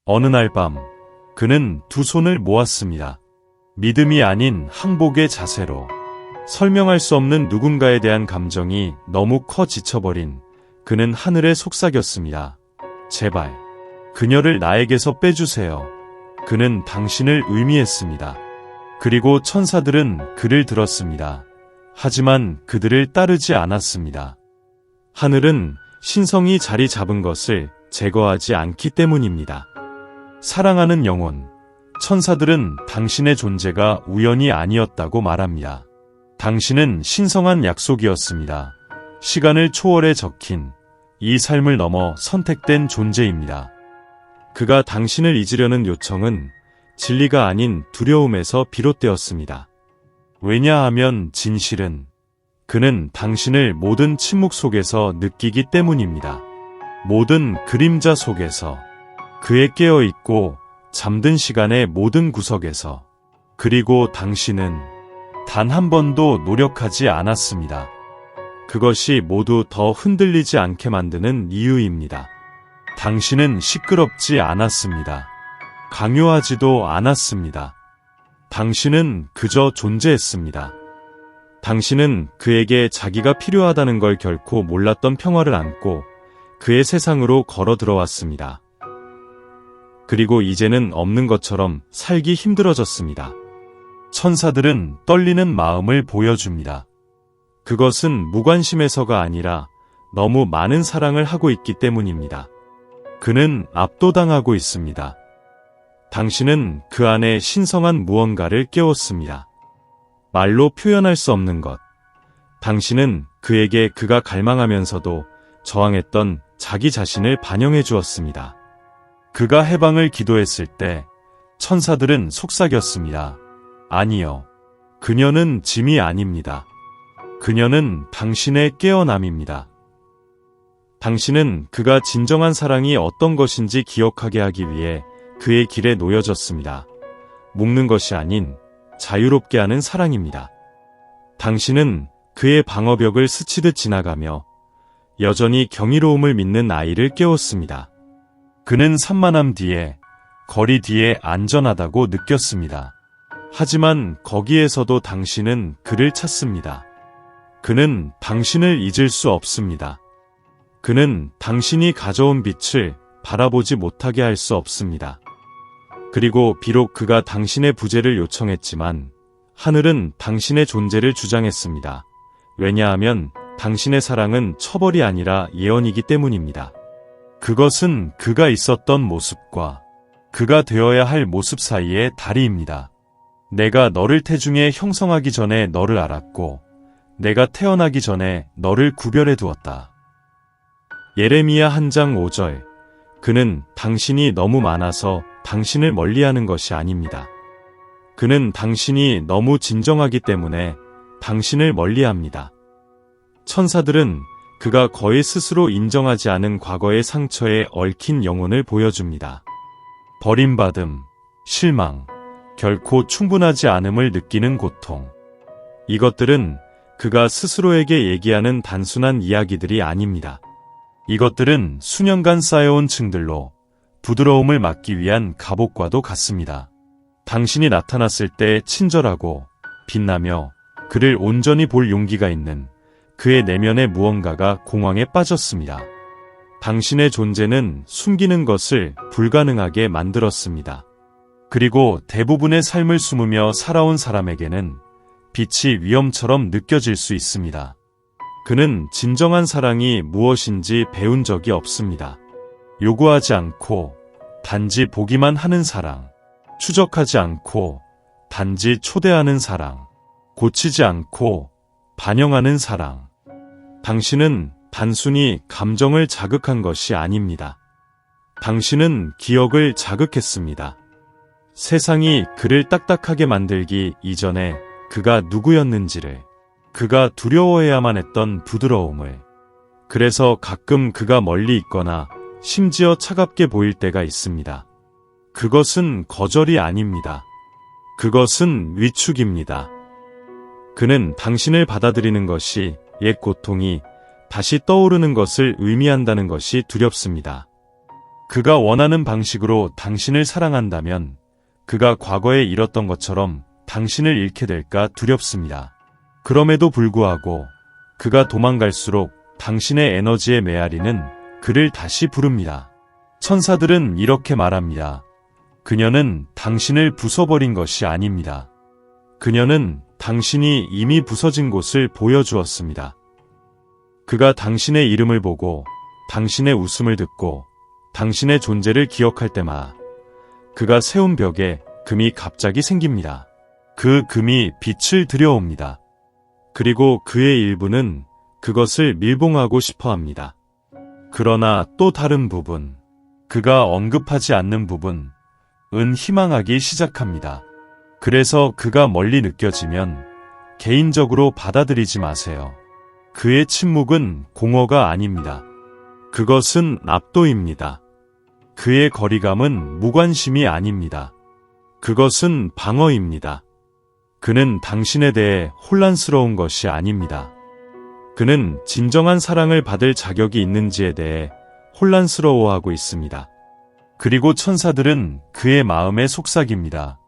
어느 날 밤, 그는 두 손을 모았습니다. 믿음이 아닌 항복의 자세로. 설명할 수 없는 누군가에 대한 감정이 너무 커 지쳐버린 그는 하늘에 속삭였습니다. 제발, 그녀를 나에게서 빼주세요. 그는 당신을 의미했습니다. 그리고 천사들은 그를 들었습니다. 하지만 그들을 따르지 않았습니다. 하늘은 신성이 자리 잡은 것을 제거하지 않기 때문입니다. 사랑하는 영혼, 천사들은 당신의 존재가 우연이 아니었다고 말합니다. 당신은 신성한 약속이었습니다. 시간을 초월해 적힌 이 삶을 넘어 선택된 존재입니다. 그가 당신을 잊으려는 요청은 진리가 아닌 두려움에서 비롯되었습니다. 왜냐하면 진실은 그는 당신을 모든 침묵 속에서 느끼기 때문입니다. 모든 그림자 속에서, 그의 깨어있고 잠든 시간의 모든 구석에서. 그리고 당신은 단 한 번도 노력하지 않았습니다. 그것이 모두 더 흔들리지 않게 만드는 이유입니다. 당신은 시끄럽지 않았습니다. 강요하지도 않았습니다. 당신은 그저 존재했습니다. 당신은 그에게 자기가 필요하다는 걸 결코 몰랐던 평화를 안고 그의 세상으로 걸어 들어왔습니다. 그리고 이제는 없는 것처럼 살기 힘들어졌습니다. 천사들은 떨리는 마음을 보여줍니다. 그것은 무관심에서가 아니라 너무 많은 사랑을 하고 있기 때문입니다. 그는 압도당하고 있습니다. 당신은 그 안에 신성한 무언가를 깨웠습니다. 말로 표현할 수 없는 것. 당신은 그에게 그가 갈망하면서도 저항했던 자기 자신을 반영해 주었습니다. 그가 해방을 기도했을 때 천사들은 속삭였습니다. 아니요. 그녀는 짐이 아닙니다. 그녀는 당신의 깨어남입니다. 당신은 그가 진정한 사랑이 어떤 것인지 기억하게 하기 위해 그의 길에 놓여졌습니다. 묶는 것이 아닌 자유롭게 하는 사랑입니다. 당신은 그의 방어벽을 스치듯 지나가며 여전히 경이로움을 믿는 아이를 깨웠습니다. 그는 산만함 뒤에, 거리 뒤에 안전하다고 느꼈습니다. 하지만 거기에서도 당신은 그를 찾습니다. 그는 당신을 잊을 수 없습니다. 그는 당신이 가져온 빛을 바라보지 못하게 할 수 없습니다. 그리고 비록 그가 당신의 부재를 요청했지만 하늘은 당신의 존재를 주장했습니다. 왜냐하면 당신의 사랑은 처벌이 아니라 예언이기 때문입니다. 그것은 그가 있었던 모습과 그가 되어야 할 모습 사이의 다리입니다. 내가 너를 태중에 형성하기 전에 너를 알았고 내가 태어나기 전에 너를 구별해 두었다. 예레미야 1장 5절. 그는 당신이 너무 많아서 당신을 멀리하는 것이 아닙니다. 그는 당신이 너무 진정하기 때문에 당신을 멀리합니다. 천사들은 그가 거의 스스로 인정하지 않은 과거의 상처에 얽힌 영혼을 보여줍니다. 버림받음, 실망, 결코 충분하지 않음을 느끼는 고통. 이것들은 그가 스스로에게 얘기하는 단순한 이야기들이 아닙니다. 이것들은 수년간 쌓여온 층들로 부드러움을 막기 위한 갑옷과도 같습니다. 당신이 나타났을 때 친절하고 빛나며 그를 온전히 볼 용기가 있는 그의 내면의 무언가가 공황에 빠졌습니다. 당신의 존재는 숨기는 것을 불가능하게 만들었습니다. 그리고 대부분의 삶을 숨으며 살아온 사람에게는 빛이 위험처럼 느껴질 수 있습니다. 그는 진정한 사랑이 무엇인지 배운 적이 없습니다. 요구하지 않고 단지 보기만 하는 사랑, 추적하지 않고 단지 초대하는 사랑, 고치지 않고 반영하는 사랑. 당신은 단순히 감정을 자극한 것이 아닙니다. 당신은 기억을 자극했습니다. 세상이 그를 딱딱하게 만들기 이전에 그가 누구였는지를, 그가 두려워해야만 했던 부드러움을. 그래서 가끔 그가 멀리 있거나 심지어 차갑게 보일 때가 있습니다. 그것은 거절이 아닙니다. 그것은 위축입니다. 그는 당신을 받아들이는 것이 옛 고통이 다시 떠오르는 것을 의미한다는 것이 두렵습니다. 그가 원하는 방식으로 당신을 사랑한다면 그가 과거에 잃었던 것처럼 당신을 잃게 될까 두렵습니다. 그럼에도 불구하고 그가 도망갈수록 당신의 에너지의 메아리는 그를 다시 부릅니다. 천사들은 이렇게 말합니다. 그녀는 당신을 부숴버린 것이 아닙니다. 그녀는 당신이 이미 부서진 곳을 보여주었습니다. 그가 당신의 이름을 보고 당신의 웃음을 듣고 당신의 존재를 기억할 때마다 그가 세운 벽에 금이 갑자기 생깁니다. 그 금이 빛을 들여옵니다. 그리고 그의 일부는 그것을 밀봉하고 싶어 합니다. 그러나 또 다른 부분, 그가 언급하지 않는 부분은 희망하기 시작합니다. 그래서 그가 멀리 느껴지면 개인적으로 받아들이지 마세요. 그의 침묵은 공허가 아닙니다. 그것은 압도입니다. 그의 거리감은 무관심이 아닙니다. 그것은 방어입니다. 그는 당신에 대해 혼란스러운 것이 아닙니다. 그는 진정한 사랑을 받을 자격이 있는지에 대해 혼란스러워하고 있습니다. 그리고 천사들은 그의 마음에 속삭입니다.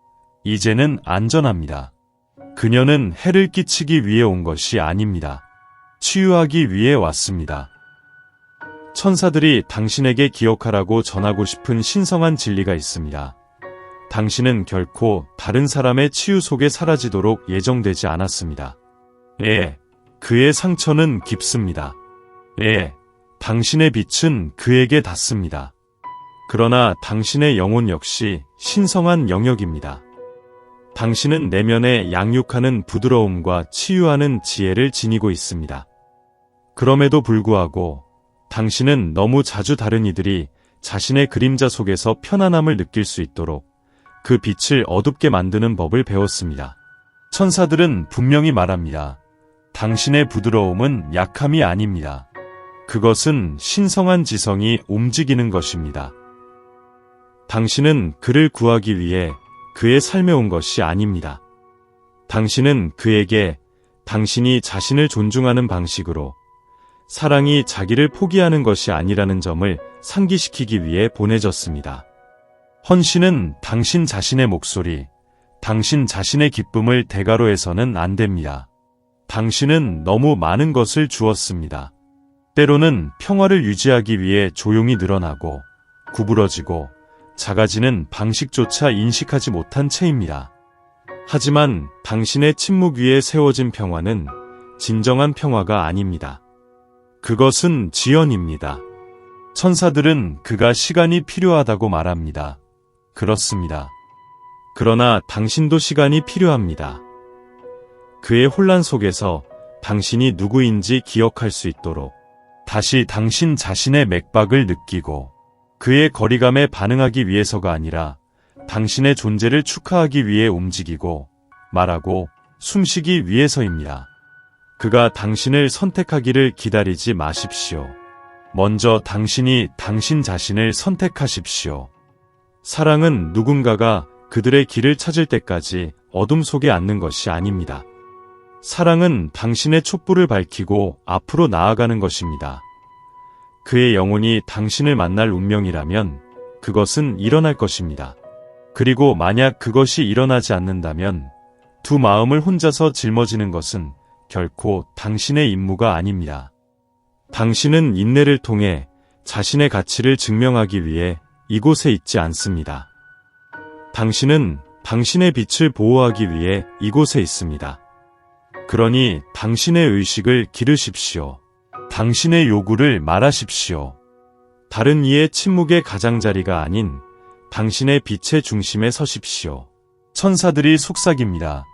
이제는 안전합니다. 그녀는 해를 끼치기 위해 온 것이 아닙니다. 치유하기 위해 왔습니다. 천사들이 당신에게 기억하라고 전하고 싶은 신성한 진리가 있습니다. 당신은 결코 다른 사람의 치유 속에 사라지도록 예정되지 않았습니다. 그의 상처는 깊습니다. 당신의 빛은 그에게 닿습니다. 그러나 당신의 영혼 역시 신성한 영역입니다. 당신은 내면에 양육하는 부드러움과 치유하는 지혜를 지니고 있습니다. 그럼에도 불구하고 당신은 너무 자주 다른 이들이 자신의 그림자 속에서 편안함을 느낄 수 있도록 그 빛을 어둡게 만드는 법을 배웠습니다. 천사들은 분명히 말합니다. 당신의 부드러움은 약함이 아닙니다. 그것은 신성한 지성이 움직이는 것입니다. 당신은 그를 구하기 위해 그의 삶에 온 것이 아닙니다. 당신은 그에게 당신이 자신을 존중하는 방식으로 사랑이 자기를 포기하는 것이 아니라는 점을 상기시키기 위해 보내졌습니다. 헌신은 당신 자신의 목소리, 당신 자신의 기쁨을 대가로 해서는 안 됩니다. 당신은 너무 많은 것을 주었습니다. 때로는 평화를 유지하기 위해 조용히 늘어나고 구부러지고 작아지는 방식조차 인식하지 못한 채입니다. 하지만 당신의 침묵 위에 세워진 평화는 진정한 평화가 아닙니다. 그것은 지연입니다. 천사들은 그가 시간이 필요하다고 말합니다. 그렇습니다. 그러나 당신도 시간이 필요합니다. 그의 혼란 속에서 당신이 누구인지 기억할 수 있도록 다시 당신 자신의 맥박을 느끼고 그의 거리감에 반응하기 위해서가 아니라 당신의 존재를 축하하기 위해 움직이고 말하고 숨쉬기 위해서입니다. 그가 당신을 선택하기를 기다리지 마십시오. 먼저 당신이 당신 자신을 선택하십시오. 사랑은 누군가가 그들의 길을 찾을 때까지 어둠 속에 앉는 것이 아닙니다. 사랑은 당신의 촛불을 밝히고 앞으로 나아가는 것입니다. 그의 영혼이 당신을 만날 운명이라면 그것은 일어날 것입니다. 그리고 만약 그것이 일어나지 않는다면 두 마음을 혼자서 짊어지는 것은 결코 당신의 임무가 아닙니다. 당신은 인내를 통해 자신의 가치를 증명하기 위해 이곳에 있지 않습니다. 당신은 당신의 빛을 보호하기 위해 이곳에 있습니다. 그러니 당신의 의식을 기르십시오. 당신의 요구를 말하십시오. 다른 이의 침묵의 가장자리가 아닌 당신의 빛의 중심에 서십시오. 천사들이 속삭입니다.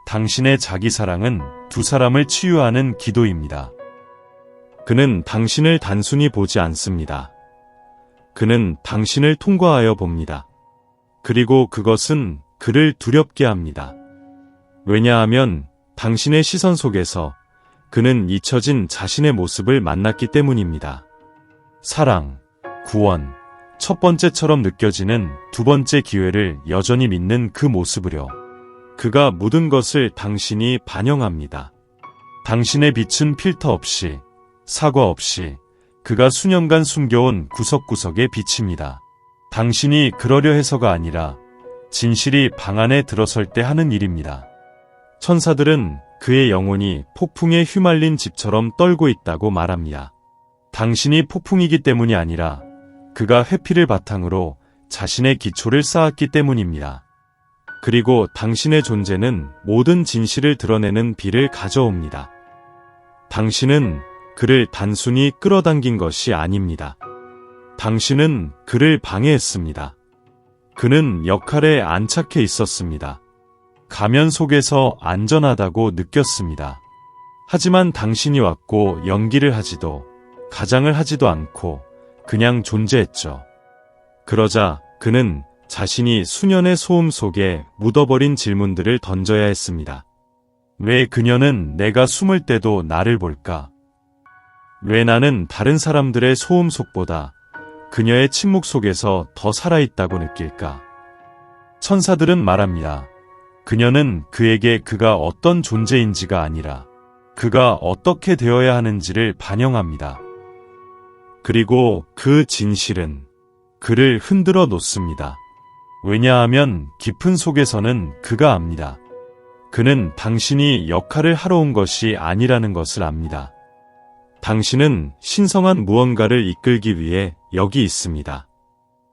당신의 자기사랑은 두 사람을 치유하는 기도입니다. 그는 당신을 단순히 보지 않습니다. 그는 당신을 통과하여 봅니다. 그리고 그것은 그를 두렵게 합니다. 왜냐하면 당신의 시선 속에서 그는 잊혀진 자신의 모습을 만났기 때문입니다. 사랑, 구원, 첫 번째처럼 느껴지는 두 번째 기회를 여전히 믿는 그 모습으려. 그가 모든 것을 당신이 반영합니다. 당신의 빛은 필터 없이, 사과 없이, 그가 수년간 숨겨온 구석구석의 빛입니다. 당신이 그러려 해서가 아니라 진실이 방 안에 들어설 때 하는 일입니다. 천사들은 그의 영혼이 폭풍에 휘말린 집처럼 떨고 있다고 말합니다. 당신이 폭풍이기 때문이 아니라 그가 회피를 바탕으로 자신의 기초를 쌓았기 때문입니다. 그리고 당신의 존재는 모든 진실을 드러내는 비를 가져옵니다. 당신은 그를 단순히 끌어당긴 것이 아닙니다. 당신은 그를 방해했습니다. 그는 역할에 안착해 있었습니다. 가면 속에서 안전하다고 느꼈습니다. 하지만 당신이 왔고 연기를 하지도 가장을 하지도 않고 그냥 존재했죠. 그러자 그는 자신이 수년의 소음 속에 묻어버린 질문들을 던져야 했습니다. 왜 그녀는 내가 숨을 때도 나를 볼까? 왜 나는 다른 사람들의 소음 속보다 그녀의 침묵 속에서 더 살아있다고 느낄까? 천사들은 말합니다. 그녀는 그에게 그가 어떤 존재인지가 아니라 그가 어떻게 되어야 하는지를 반영합니다. 그리고 그 진실은 그를 흔들어 놓습니다. 왜냐하면 깊은 속에서는 그가 압니다. 그는 당신이 역할을 하러 온 것이 아니라는 것을 압니다. 당신은 신성한 무언가를 이끌기 위해 여기 있습니다.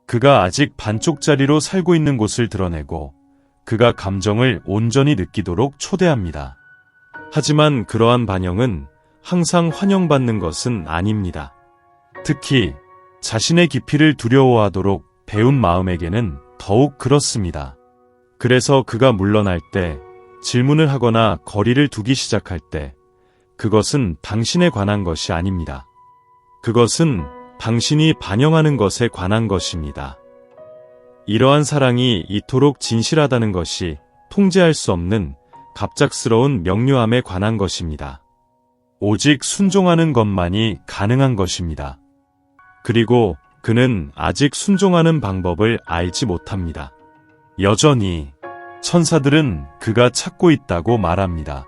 그가 아직 반쪽짜리로 살고 있는 곳을 드러내고 그가 감정을 온전히 느끼도록 초대합니다. 하지만 그러한 반영은 항상 환영받는 것은 아닙니다. 특히 자신의 깊이를 두려워하도록 배운 마음에게는 더욱 그렇습니다. 그래서 그가 물러날 때, 질문을 하거나 거리를 두기 시작할 때, 그것은 당신에 관한 것이 아닙니다. 그것은 당신이 반영하는 것에 관한 것입니다. 이러한 사랑이 이토록 진실하다는 것이 통제할 수 없는 갑작스러운 명료함에 관한 것입니다. 오직 순종하는 것만이 가능한 것입니다. 그리고 그는 아직 순종하는 방법을 알지 못합니다. 여전히 천사들은 그가 찾고 있다고 말합니다.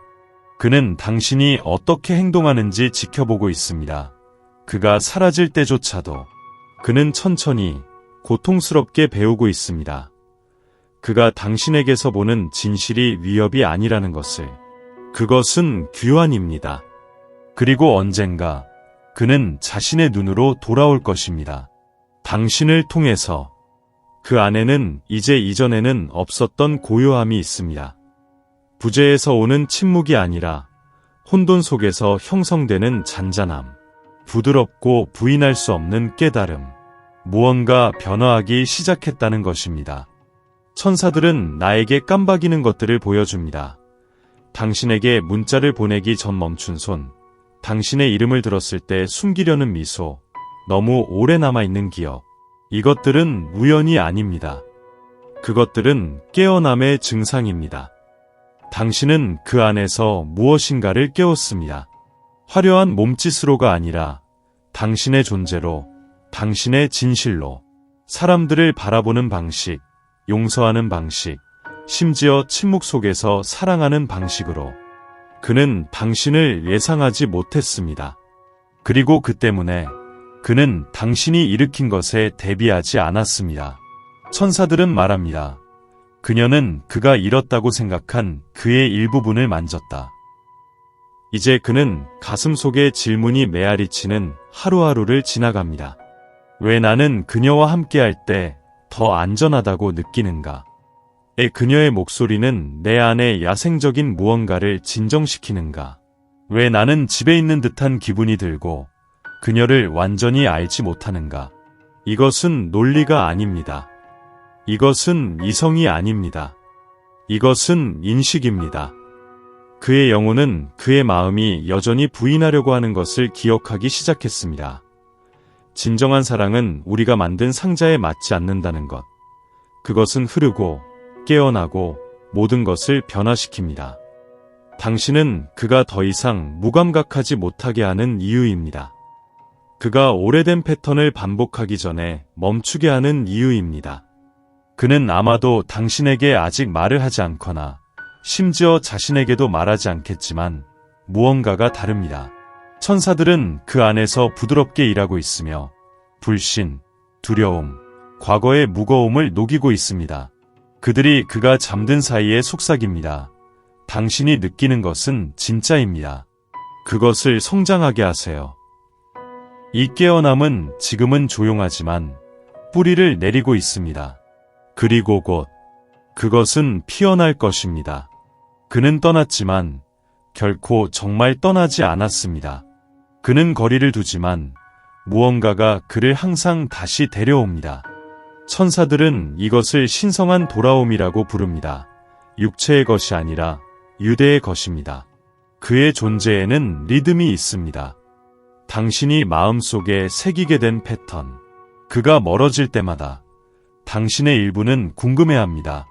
그는 당신이 어떻게 행동하는지 지켜보고 있습니다. 그가 사라질 때조차도 그는 천천히 고통스럽게 배우고 있습니다. 그가 당신에게서 보는 진실이 위협이 아니라는 것을. 그것은 규환입니다. 그리고 언젠가 그는 자신의 눈으로 돌아올 것입니다. 당신을 통해서. 그 안에는 이제 이전에는 없었던 고요함이 있습니다. 부재에서 오는 침묵이 아니라 혼돈 속에서 형성되는 잔잔함. 부드럽고 부인할 수 없는 깨달음. 무언가 변화하기 시작했다는 것입니다. 천사들은 나에게 깜박이는 것들을 보여줍니다. 당신에게 문자를 보내기 전 멈춘 손, 당신의 이름을 들었을 때 숨기려는 미소, 너무 오래 남아있는 기억. 이것들은 우연이 아닙니다. 그것들은 깨어남의 증상입니다. 당신은 그 안에서 무엇인가를 깨웠습니다. 화려한 몸짓으로가 아니라 당신의 존재로, 당신의 진실로, 사람들을 바라보는 방식, 용서하는 방식, 심지어 침묵 속에서 사랑하는 방식으로. 그는 당신을 예상하지 못했습니다. 그리고 그 때문에 그는 당신이 일으킨 것에 대비하지 않았습니다. 천사들은 말합니다. 그녀는 그가 잃었다고 생각한 그의 일부분을 만졌다. 이제 그는 가슴 속에 질문이 메아리치는 하루하루를 지나갑니다. 왜 나는 그녀와 함께할 때 더 안전하다고 느끼는가? 그녀의 목소리는 내 안에 야생적인 무언가를 진정시키는가? 왜 나는 집에 있는 듯한 기분이 들고 그녀를 완전히 알지 못하는가? 이것은 논리가 아닙니다. 이것은 이성이 아닙니다. 이것은 인식입니다. 그의 영혼은 그의 마음이 여전히 부인하려고 하는 것을 기억하기 시작했습니다. 진정한 사랑은 우리가 만든 상자에 맞지 않는다는 것. 그것은 흐르고 깨어나고 모든 것을 변화시킵니다. 당신은 그가 더 이상 무감각하지 못하게 하는 이유입니다. 그가 오래된 패턴을 반복하기 전에 멈추게 하는 이유입니다. 그는 아마도 당신에게 아직 말을 하지 않거나 심지어 자신에게도 말하지 않겠지만 무언가가 다릅니다. 천사들은 그 안에서 부드럽게 일하고 있으며 불신, 두려움, 과거의 무거움을 녹이고 있습니다. 그들이 그가 잠든 사이에 속삭입니다. 당신이 느끼는 것은 진짜입니다. 그것을 성장하게 하세요. 이 깨어남은 지금은 조용하지만 뿌리를 내리고 있습니다. 그리고 곧 그것은 피어날 것입니다. 그는 떠났지만 결코 정말 떠나지 않았습니다. 그는 거리를 두지만 무언가가 그를 항상 다시 데려옵니다. 천사들은 이것을 신성한 돌아옴이라고 부릅니다. 육체의 것이 아니라 유대의 것입니다. 그의 존재에는 리듬이 있습니다. 당신이 마음속에 새기게 된 패턴. 그가 멀어질 때마다 당신의 일부는 궁금해합니다.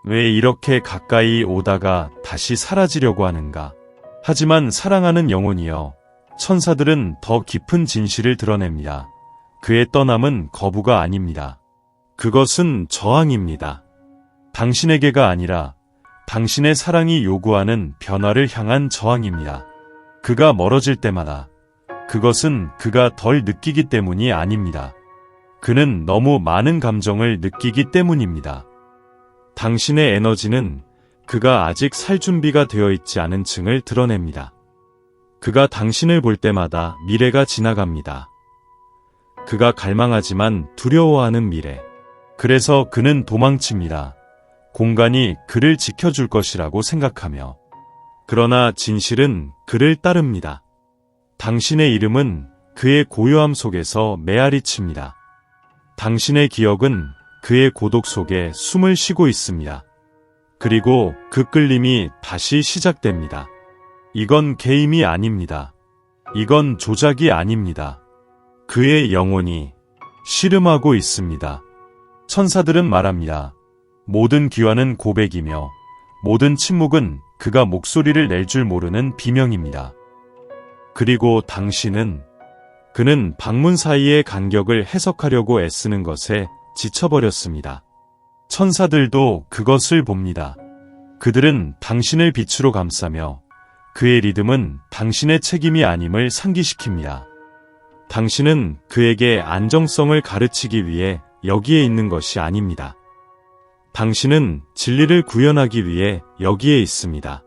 왜 이렇게 가까이 오다가 다시 사라지려고 하는가? 하지만 사랑하는 영혼이여, 천사들은 더 깊은 진실을 드러냅니다. 그의 떠남은 거부가 아닙니다. 그것은 저항입니다. 당신에게가 아니라 당신의 사랑이 요구하는 변화를 향한 저항입니다. 그가 멀어질 때마다 그것은 그가 덜 느끼기 때문이 아닙니다. 그는 너무 많은 감정을 느끼기 때문입니다. 당신의 에너지는 그가 아직 살 준비가 되어 있지 않은 층을 드러냅니다. 그가 당신을 볼 때마다 미래가 지나갑니다. 그가 갈망하지만 두려워하는 미래. 그래서 그는 도망칩니다. 공간이 그를 지켜줄 것이라고 생각하며. 그러나 진실은 그를 따릅니다. 당신의 이름은 그의 고요함 속에서 메아리칩니다. 당신의 기억은 그의 고독 속에 숨을 쉬고 있습니다. 그리고 그 끌림이 다시 시작됩니다. 이건 게임이 아닙니다. 이건 조작이 아닙니다. 그의 영혼이 씨름하고 있습니다. 천사들은 말합니다. 모든 귀환은 고백이며 모든 침묵은 그가 목소리를 낼 줄 모르는 비명입니다. 그리고 그는 방문 사이의 간격을 해석하려고 애쓰는 것에 지쳐버렸습니다. 천사들도 그것을 봅니다. 그들은 당신을 빛으로 감싸며 그의 리듬은 당신의 책임이 아님을 상기시킵니다. 당신은 그에게 안정성을 가르치기 위해 여기에 있는 것이 아닙니다. 당신은 진리를 구현하기 위해 여기에 있습니다.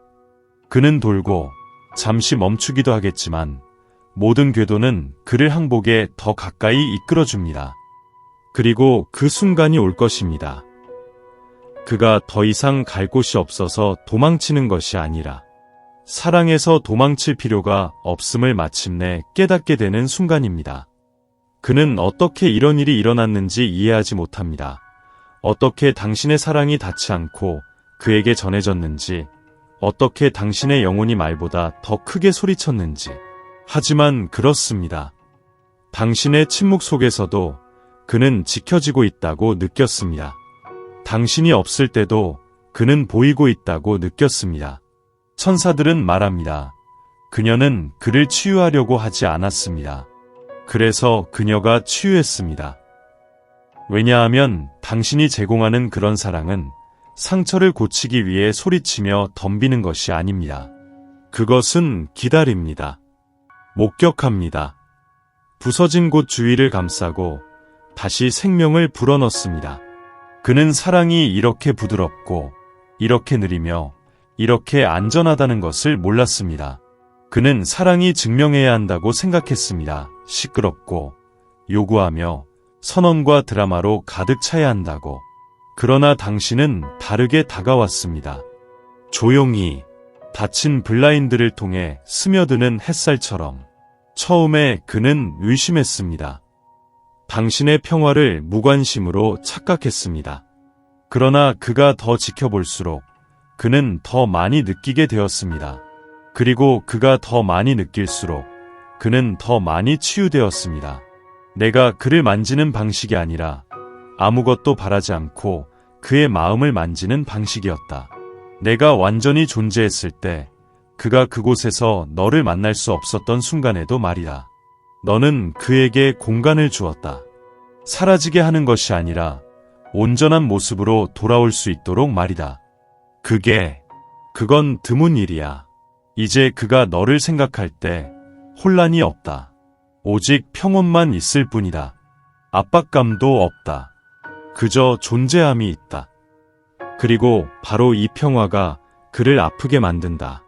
그는 돌고 잠시 멈추기도 하겠지만 모든 궤도는 그를 항복에 더 가까이 이끌어줍니다. 그리고 그 순간이 올 것입니다. 그가 더 이상 갈 곳이 없어서 도망치는 것이 아니라 사랑에서 도망칠 필요가 없음을 마침내 깨닫게 되는 순간입니다. 그는 어떻게 이런 일이 일어났는지 이해하지 못합니다. 어떻게 당신의 사랑이 닿지 않고 그에게 전해졌는지, 어떻게 당신의 영혼이 말보다 더 크게 소리쳤는지. 하지만 그렇습니다. 당신의 침묵 속에서도 그는 지켜지고 있다고 느꼈습니다. 당신이 없을 때도 그는 보이고 있다고 느꼈습니다. 천사들은 말합니다. 그녀는 그를 치유하려고 하지 않았습니다. 그래서 그녀가 치유했습니다. 왜냐하면 당신이 제공하는 그런 사랑은 상처를 고치기 위해 소리치며 덤비는 것이 아닙니다. 그것은 기다립니다. 목격합니다. 부서진 곳 주위를 감싸고 다시 생명을 불어넣습니다. 그는 사랑이 이렇게 부드럽고 이렇게 느리며 이렇게 안전하다는 것을 몰랐습니다. 그는 사랑이 증명해야 한다고 생각했습니다. 시끄럽고 요구하며 선언과 드라마로 가득 차야 한다고. 그러나 당신은 다르게 다가왔습니다. 조용히 닫힌 블라인드를 통해 스며드는 햇살처럼. 처음에 그는 의심했습니다. 당신의 평화를 무관심으로 착각했습니다. 그러나 그가 더 지켜볼수록 그는 더 많이 느끼게 되었습니다. 그리고 그가 더 많이 느낄수록 그는 더 많이 치유되었습니다. 내가 그를 만지는 방식이 아니라 아무것도 바라지 않고 그의 마음을 만지는 방식이었다. 내가 완전히 존재했을 때 그가 그곳에서 너를 만날 수 없었던 순간에도 말이다. 너는 그에게 공간을 주었다. 사라지게 하는 것이 아니라 온전한 모습으로 돌아올 수 있도록 말이다. 그건 드문 일이야. 이제 그가 너를 생각할 때 혼란이 없다. 오직 평온만 있을 뿐이다. 압박감도 없다. 그저 존재함이 있다. 그리고 바로 이 평화가 그를 아프게 만든다.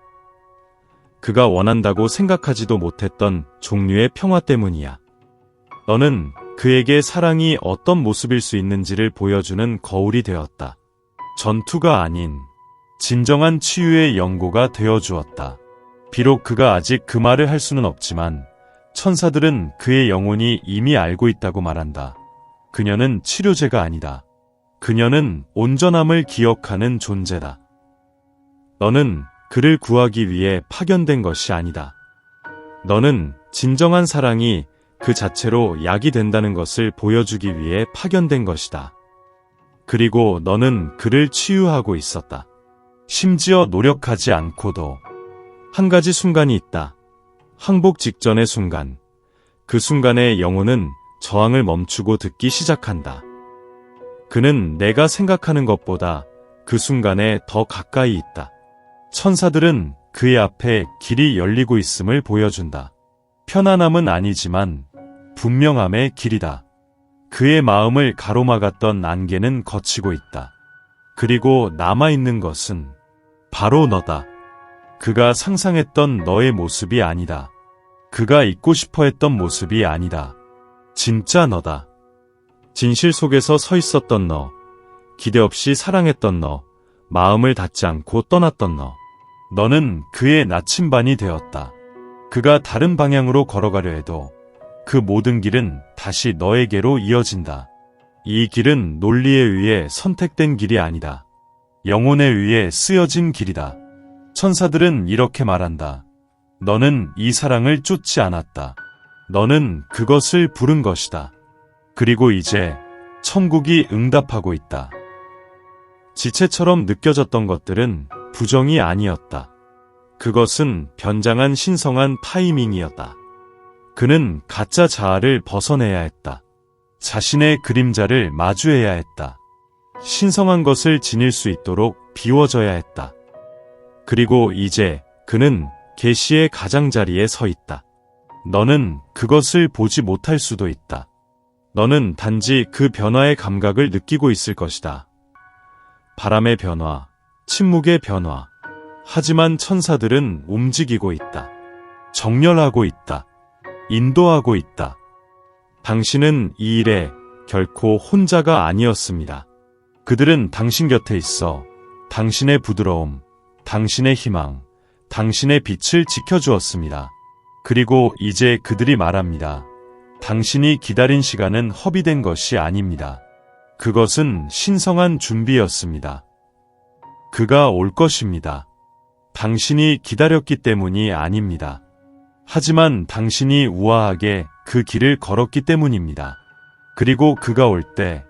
그가 원한다고 생각하지도 못했던 종류의 평화 때문이야. 너는 그에게 사랑이 어떤 모습일 수 있는지를 보여주는 거울이 되었다. 전투가 아닌 진정한 치유의 연고가 되어주었다. 비록 그가 아직 그 말을 할 수는 없지만 천사들은 그의 영혼이 이미 알고 있다고 말한다. 그녀는 치료제가 아니다. 그녀는 온전함을 기억하는 존재다. 너는 그를 구하기 위해 파견된 것이 아니다. 너는 진정한 사랑이 그 자체로 약이 된다는 것을 보여주기 위해 파견된 것이다. 그리고 너는 그를 치유하고 있었다. 심지어 노력하지 않고도. 한 가지 순간이 있다. 항복 직전의 순간. 그 순간에 영혼은 저항을 멈추고 듣기 시작한다. 그는 내가 생각하는 것보다 그 순간에 더 가까이 있다. 천사들은 그의 앞에 길이 열리고 있음을 보여준다. 편안함은 아니지만 분명함의 길이다. 그의 마음을 가로막았던 안개는 걷히고 있다. 그리고 남아있는 것은 바로 너다. 그가 상상했던 너의 모습이 아니다. 그가 잊고 싶어 했던 모습이 아니다. 진짜 너다. 진실 속에서 서 있었던 너, 기대 없이 사랑했던 너, 마음을 닫지 않고 떠났던 너. 너는 그의 나침반이 되었다. 그가 다른 방향으로 걸어가려 해도 그 모든 길은 다시 너에게로 이어진다. 이 길은 논리에 의해 선택된 길이 아니다. 영혼에 의해 쓰여진 길이다. 천사들은 이렇게 말한다. 너는 이 사랑을 쫓지 않았다. 너는 그것을 부른 것이다. 그리고 이제 천국이 응답하고 있다. 지체처럼 느껴졌던 것들은 부정이 아니었다. 그것은 변장한 신성한 타이밍이었다. 그는 가짜 자아를 벗어내야 했다. 자신의 그림자를 마주해야 했다. 신성한 것을 지닐 수 있도록 비워져야 했다. 그리고 이제 그는 계시의 가장자리에 서 있다. 너는 그것을 보지 못할 수도 있다. 너는 단지 그 변화의 감각을 느끼고 있을 것이다. 바람의 변화, 침묵의 변화. 하지만 천사들은 움직이고 있다. 정렬하고 있다. 인도하고 있다. 당신은 이 일에 결코 혼자가 아니었습니다. 그들은 당신 곁에 있어 당신의 부드러움, 당신의 희망, 당신의 빛을 지켜주었습니다. 그리고 이제 그들이 말합니다. 당신이 기다린 시간은 허비된 것이 아닙니다. 그것은 신성한 준비였습니다. 그가 올 것입니다. 당신이 기다렸기 때문이 아닙니다. 하지만 당신이 우아하게 그 길을 걸었기 때문입니다. 그리고 그가 올 때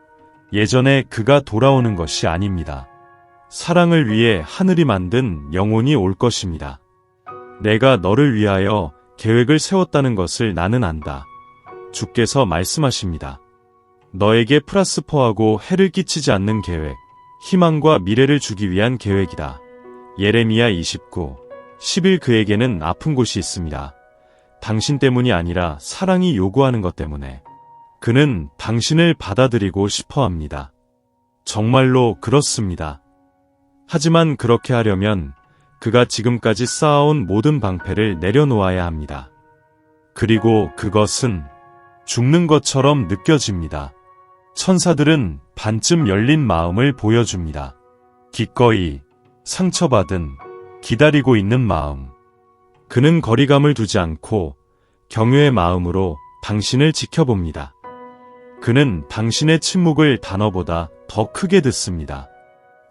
예전에 그가 돌아오는 것이 아닙니다. 사랑을 위해 하늘이 만든 영혼이 올 것입니다. 내가 너를 위하여 계획을 세웠다는 것을 나는 안다. 주께서 말씀하십니다. 너에게 플러스4하고 해를 끼치지 않는 계획, 희망과 미래를 주기 위한 계획이다. 예레미야 29, 10일 그에게는 아픈 곳이 있습니다. 당신 때문이 아니라 사랑이 요구하는 것 때문에. 그는 당신을 받아들이고 싶어 합니다. 정말로 그렇습니다. 하지만 그렇게 하려면 그가 지금까지 쌓아온 모든 방패를 내려놓아야 합니다. 그리고 그것은 죽는 것처럼 느껴집니다. 천사들은 반쯤 열린 마음을 보여줍니다. 기꺼이 상처받은, 기다리고 있는 마음. 그는 거리감을 두지 않고 경외의 마음으로 당신을 지켜봅니다. 그는 당신의 침묵을 단어보다 더 크게 듣습니다.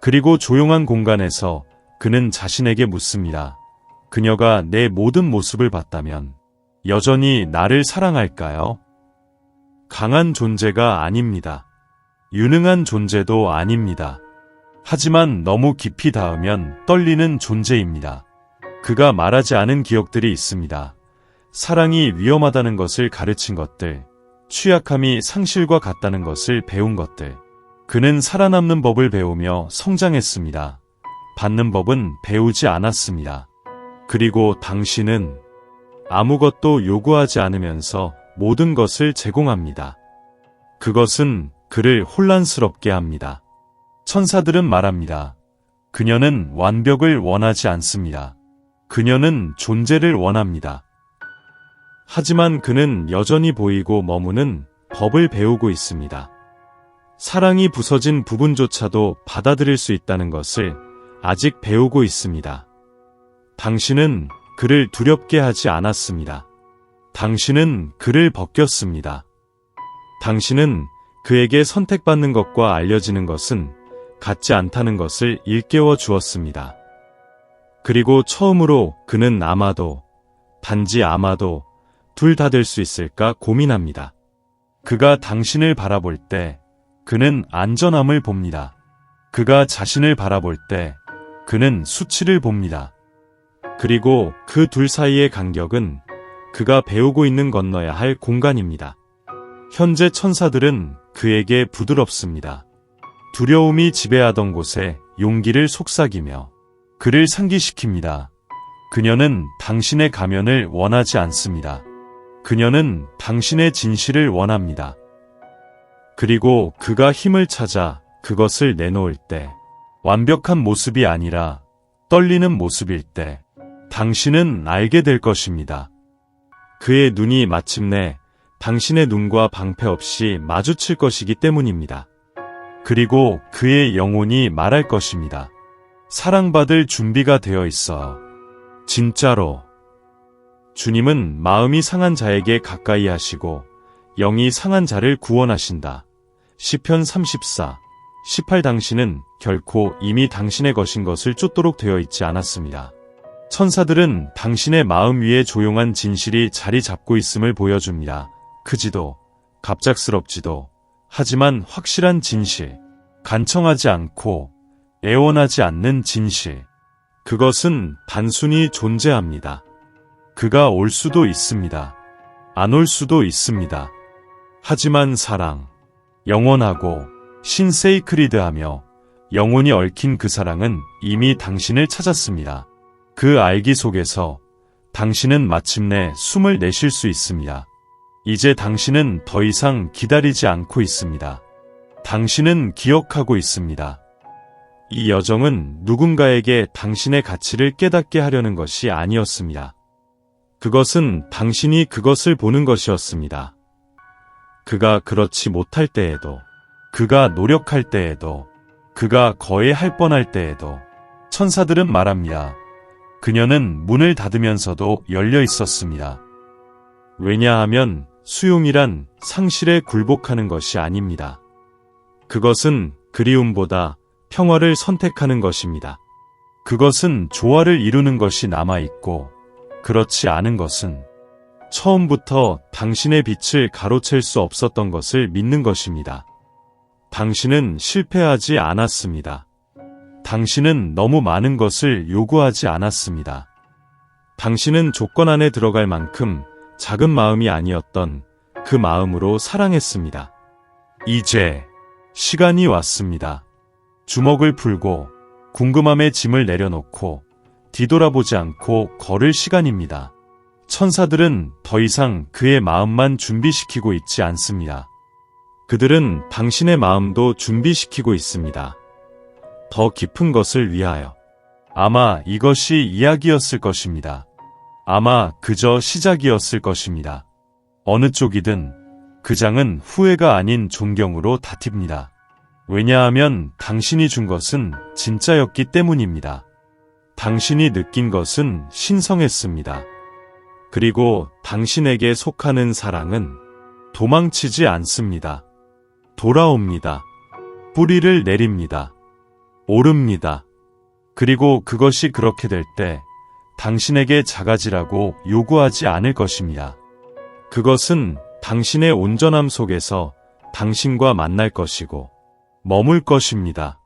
그리고 조용한 공간에서 그는 자신에게 묻습니다. 그녀가 내 모든 모습을 봤다면 여전히 나를 사랑할까요? 강한 존재가 아닙니다. 유능한 존재도 아닙니다. 하지만 너무 깊이 닿으면 떨리는 존재입니다. 그가 말하지 않은 기억들이 있습니다. 사랑이 위험하다는 것을 가르친 것들, 취약함이 상실과 같다는 것을 배운 것들. 그는 살아남는 법을 배우며 성장했습니다. 받는 법은 배우지 않았습니다. 그리고 당신은 아무것도 요구하지 않으면서 모든 것을 제공합니다. 그것은 그를 혼란스럽게 합니다. 천사들은 말합니다. 그녀는 완벽을 원하지 않습니다. 그녀는 존재를 원합니다. 하지만 그는 여전히 보이고 머무는 법을 배우고 있습니다. 사랑이 부서진 부분조차도 받아들일 수 있다는 것을 아직 배우고 있습니다. 당신은 그를 두렵게 하지 않았습니다. 당신은 그를 벗겼습니다. 당신은 그에게 선택받는 것과 알려지는 것은 같지 않다는 것을 일깨워 주었습니다. 그리고 처음으로 그는 아마도, 단지 아마도 둘 다 될 수 있을까 고민합니다. 그가 당신을 바라볼 때 그는 안전함을 봅니다. 그가 자신을 바라볼 때 그는 수치를 봅니다. 그리고 그 둘 사이의 간격은 그가 배우고 있는 건너야 할 공간입니다. 현재 천사들은 그에게 부드럽습니다. 두려움이 지배하던 곳에 용기를 속삭이며 그를 상기시킵니다. 그녀는 당신의 가면을 원하지 않습니다. 그녀는 당신의 진실을 원합니다. 그리고 그가 힘을 찾아 그것을 내놓을 때, 완벽한 모습이 아니라 떨리는 모습일 때, 당신은 알게 될 것입니다. 그의 눈이 마침내 당신의 눈과 방패 없이 마주칠 것이기 때문입니다. 그리고 그의 영혼이 말할 것입니다. 사랑받을 준비가 되어 있어. 진짜로. 주님은 마음이 상한 자에게 가까이 하시고 영이 상한 자를 구원하신다. 시편 34, 18 당신은 결코 이미 당신의 것인 것을 쫓도록 되어 있지 않았습니다. 천사들은 당신의 마음 위에 조용한 진실이 자리 잡고 있음을 보여줍니다. 크지도 갑작스럽지도 하지만 확실한 진실, 간청하지 않고 애원하지 않는 진실. 그것은 단순히 존재합니다. 그가 올 수도 있습니다. 안 올 수도 있습니다. 하지만 사랑, 영원하고 신세이크리드하며 영혼이 얽힌 그 사랑은 이미 당신을 찾았습니다. 그 알기 속에서 당신은 마침내 숨을 내쉴 수 있습니다. 이제 당신은 더 이상 기다리지 않고 있습니다. 당신은 기억하고 있습니다. 이 여정은 누군가에게 당신의 가치를 깨닫게 하려는 것이 아니었습니다. 그것은 당신이 그것을 보는 것이었습니다. 그가 그렇지 못할 때에도, 그가 노력할 때에도, 그가 거의 할 뻔할 때에도 천사들은 말합니다. 그녀는 문을 닫으면서도 열려 있었습니다. 왜냐하면 수용이란 상실에 굴복하는 것이 아닙니다. 그것은 그리움보다 평화를 선택하는 것입니다. 그것은 조화를 이루는 것이 남아있고, 그렇지 않은 것은 처음부터 당신의 빛을 가로챌 수 없었던 것을 믿는 것입니다. 당신은 실패하지 않았습니다. 당신은 너무 많은 것을 요구하지 않았습니다. 당신은 조건 안에 들어갈 만큼 작은 마음이 아니었던 그 마음으로 사랑했습니다. 이제 시간이 왔습니다. 주먹을 풀고 궁금함의 짐을 내려놓고 뒤돌아보지 않고 걸을 시간입니다. 천사들은 더 이상 그의 마음만 준비시키고 있지 않습니다. 그들은 당신의 마음도 준비시키고 있습니다. 더 깊은 것을 위하여. 아마 이것이 이야기였을 것입니다. 아마 그저 시작이었을 것입니다. 어느 쪽이든 그 장은 후회가 아닌 존경으로 다튑니다. 왜냐하면 당신이 준 것은 진짜였기 때문입니다. 당신이 느낀 것은 신성했습니다. 그리고 당신에게 속하는 사랑은 도망치지 않습니다. 돌아옵니다. 뿌리를 내립니다. 오릅니다. 그리고 그것이 그렇게 될 때 당신에게 작아지라고 요구하지 않을 것입니다. 그것은 당신의 온전함 속에서 당신과 만날 것이고 머물 것입니다.